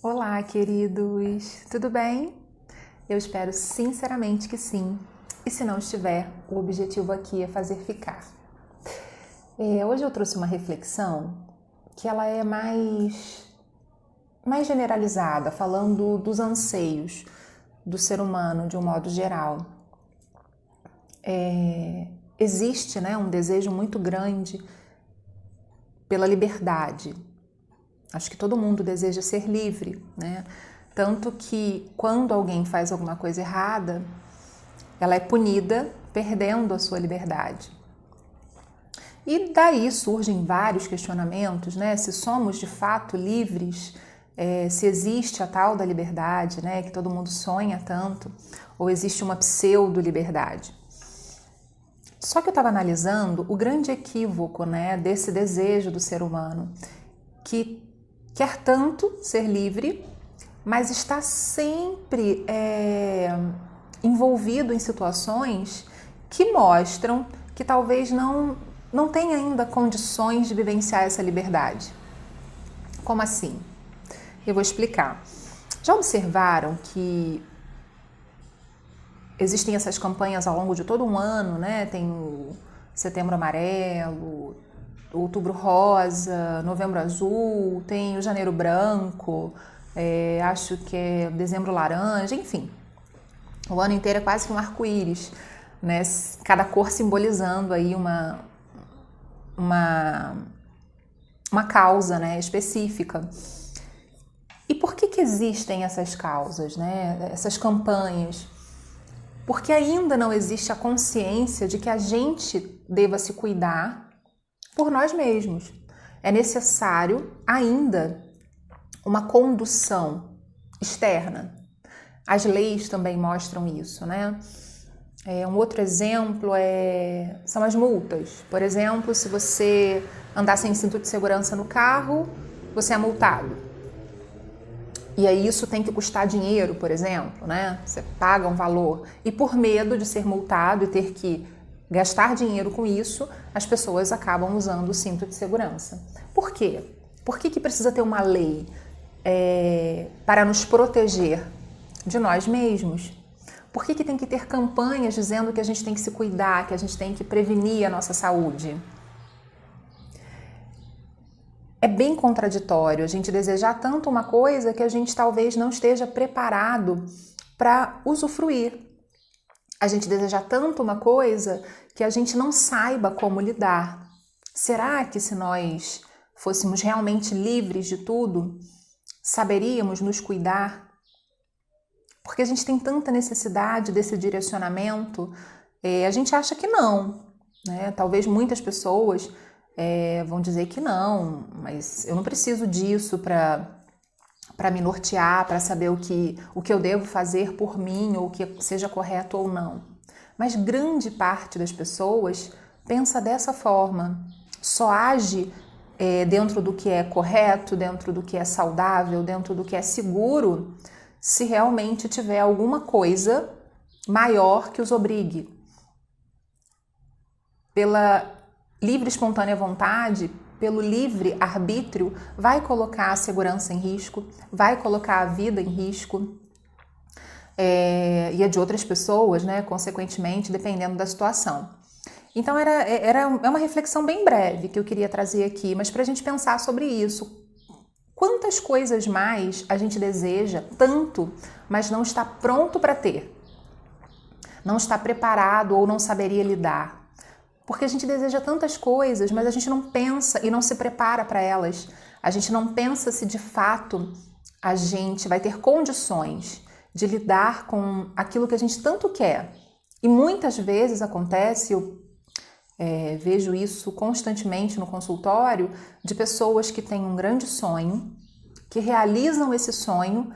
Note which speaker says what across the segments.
Speaker 1: Olá, queridos! Tudo bem? Eu espero sinceramente que sim. E se não estiver, o objetivo aqui é fazer ficar. Hoje eu trouxe uma reflexão que ela é mais generalizada, falando dos anseios do ser humano de um modo geral. Existe, um desejo muito grande pela liberdade. Acho que todo mundo deseja ser livre, né? Tanto que quando alguém faz alguma coisa errada, ela é punida perdendo a sua liberdade. E daí surgem vários questionamentos, né? Se somos de fato livres, se existe a tal da liberdade, né? Que todo mundo sonha tanto, ou existe uma pseudo-liberdade. Só que eu estava analisando o grande equívoco, né, desse desejo do ser humano, que quer tanto ser livre, mas está sempre envolvido em situações que mostram que talvez não tenha ainda condições de vivenciar essa liberdade. Como assim? Eu vou explicar. Já observaram que existem essas campanhas ao longo de todo um ano, né? Tem o Setembro Amarelo, Outubro Rosa, Novembro Azul, tem o Janeiro Branco, acho que é Dezembro Laranja, enfim. O ano inteiro é quase que um arco-íris, né? Cada cor simbolizando aí uma causa, né, específica. E por que existem essas causas, né? Essas campanhas? Porque ainda não existe a consciência de que a gente deva se cuidar por nós mesmos. É necessário ainda uma condução externa. As leis também mostram isso, né? Um outro exemplo são as multas. Por exemplo, se você andar sem cinto de segurança no carro, você é multado. E aí isso tem que custar dinheiro, por exemplo, né? Você paga um valor. E por medo de ser multado e ter que gastar dinheiro com isso, as pessoas acabam usando o cinto de segurança. Por quê? Por que precisa ter uma lei para nos proteger de nós mesmos? Por que tem que ter campanhas dizendo que a gente tem que se cuidar, que a gente tem que prevenir a nossa saúde? É bem contraditório a gente desejar tanto uma coisa que a gente talvez não esteja preparado para usufruir. A gente desejar tanto uma coisa que a gente não saiba como lidar. Será que se nós fôssemos realmente livres de tudo, saberíamos nos cuidar? Porque a gente tem tanta necessidade desse direcionamento, a gente acha que não, né? Talvez muitas pessoas vão dizer que não, mas eu não preciso disso para me nortear, para saber o que eu devo fazer por mim, ou o que seja correto ou não. Mas grande parte das pessoas pensa dessa forma, só age dentro do que é correto, dentro do que é saudável, dentro do que é seguro, se realmente tiver alguma coisa maior que os obrigue. Pela livre e espontânea vontade, pelo livre arbítrio, vai colocar a segurança em risco, vai colocar a vida em risco, e a de outras pessoas, né, consequentemente, dependendo da situação. Então, é uma reflexão bem breve que eu queria trazer aqui, mas para a gente pensar sobre isso. Quantas coisas mais a gente deseja tanto, mas não está pronto para ter? Não está preparado ou não saberia lidar? Porque a gente deseja tantas coisas, mas a gente não pensa e não se prepara para elas. A gente não pensa se de fato a gente vai ter condições de lidar com aquilo que a gente tanto quer. E muitas vezes acontece, eu vejo isso constantemente no consultório, de pessoas que têm um grande sonho, que realizam esse sonho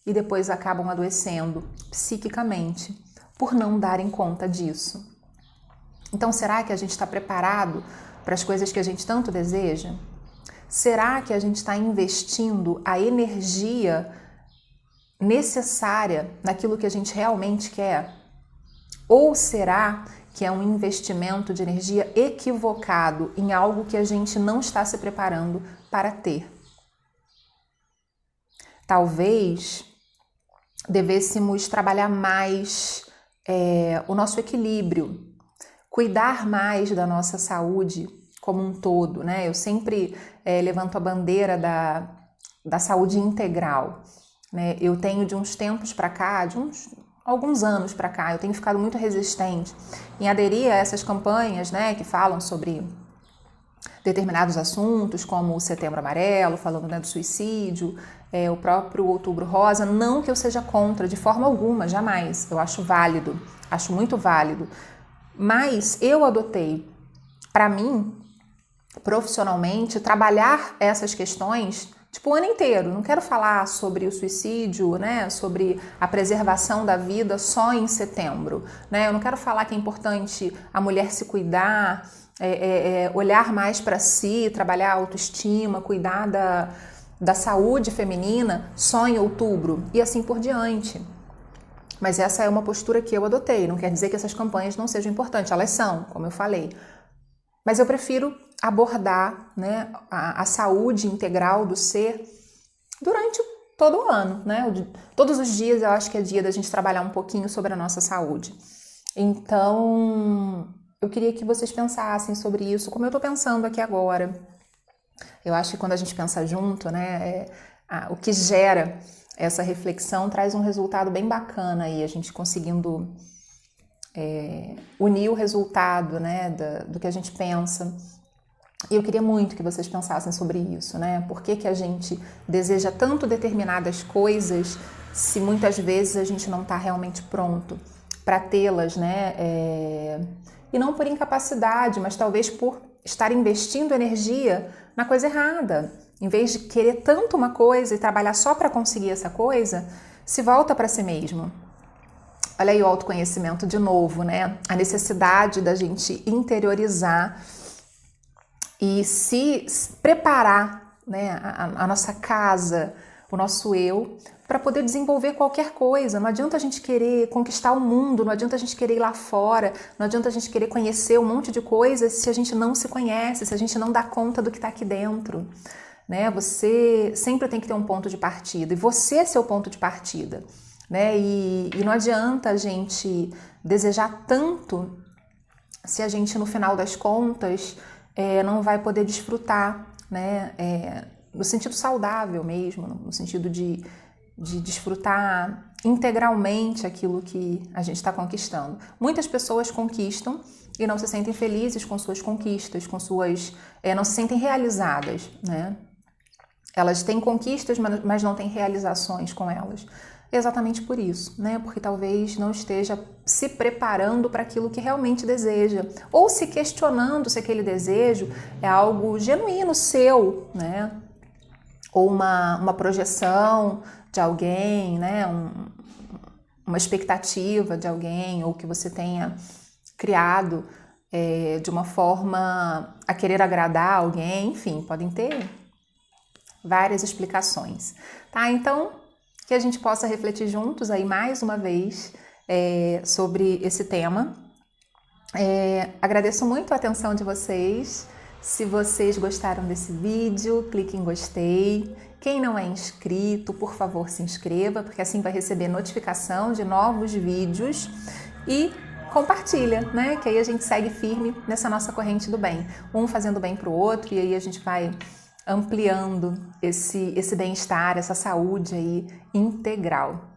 Speaker 1: e depois acabam adoecendo psiquicamente por não darem conta disso. Então, será que a gente está preparado para as coisas que a gente tanto deseja? Será que a gente está investindo a energia necessária naquilo que a gente realmente quer? Ou será que é um investimento de energia equivocado em algo que a gente não está se preparando para ter? talvez devêssemos trabalhar mais o nosso equilíbrio, cuidar mais da nossa saúde como um todo, né? Eu sempre levanto a bandeira da saúde integral, né? Eu tenho de uns tempos para cá, alguns anos para cá, eu tenho ficado muito resistente em aderir a essas campanhas, né, que falam sobre determinados assuntos, como o Setembro Amarelo, falando, né, do suicídio, o próprio Outubro Rosa. Não que eu seja contra, de forma alguma, jamais. Eu acho válido, acho muito válido. Mas eu adotei, para mim, profissionalmente, trabalhar essas questões tipo o ano inteiro. Não quero falar sobre o suicídio, né, sobre a preservação da vida só em setembro, né? Eu não quero falar que é importante a mulher se cuidar, olhar mais para si, trabalhar a autoestima, cuidar da saúde feminina só em outubro e assim por diante. Mas essa é uma postura que eu adotei. Não quer dizer que essas campanhas não sejam importantes, elas são, como eu falei. Mas eu prefiro abordar, né, a saúde integral do ser durante todo o ano, né? Todos os dias eu acho que é dia da gente trabalhar um pouquinho sobre a nossa saúde. Então, eu queria que vocês pensassem sobre isso, como eu estou pensando aqui agora. Eu acho que quando a gente pensa junto, né, o que gera essa reflexão traz um resultado bem bacana aí, a gente conseguindo unir o resultado, né, do que a gente pensa. E eu queria muito que vocês pensassem sobre isso, né? Por que a gente deseja tanto determinadas coisas se muitas vezes a gente não está realmente pronto para tê-las, né? E não por incapacidade, mas talvez por estar investindo energia na coisa errada. Em vez de querer tanto uma coisa e trabalhar só para conseguir essa coisa, se volta para si mesmo. Olha aí o autoconhecimento de novo, né? A necessidade da gente interiorizar e se preparar, né, a nossa casa, o nosso eu, para poder desenvolver qualquer coisa. Não adianta a gente querer conquistar o mundo, não adianta a gente querer ir lá fora, não adianta a gente querer conhecer um monte de coisas se a gente não se conhece, se a gente não dá conta do que está aqui dentro. Né? Você sempre tem que ter um ponto de partida, e você é seu ponto de partida. Né? E não adianta a gente desejar tanto se a gente, no final das contas, não vai poder desfrutar, né? No sentido saudável mesmo, no sentido de desfrutar integralmente aquilo que a gente está conquistando. Muitas pessoas conquistam e não se sentem felizes com suas conquistas, não se sentem realizadas, né? Elas têm conquistas, mas não têm realizações com elas. Exatamente por isso, né? Porque talvez não esteja se preparando para aquilo que realmente deseja, ou se questionando se aquele desejo é algo genuíno seu, né? Ou uma projeção de alguém, né? Uma expectativa de alguém, ou que você tenha criado de uma forma a querer agradar alguém, enfim, podem ter várias explicações, tá? Então, que a gente possa refletir juntos aí mais uma vez sobre esse tema. Agradeço muito a atenção de vocês. Se vocês gostaram desse vídeo, clique em gostei. Quem não é inscrito, por favor, se inscreva, porque assim vai receber notificação de novos vídeos. E compartilha, né? Que aí a gente segue firme nessa nossa corrente do bem. Um fazendo bem para o outro, e aí a gente vai ampliando esse bem-estar, essa saúde aí integral.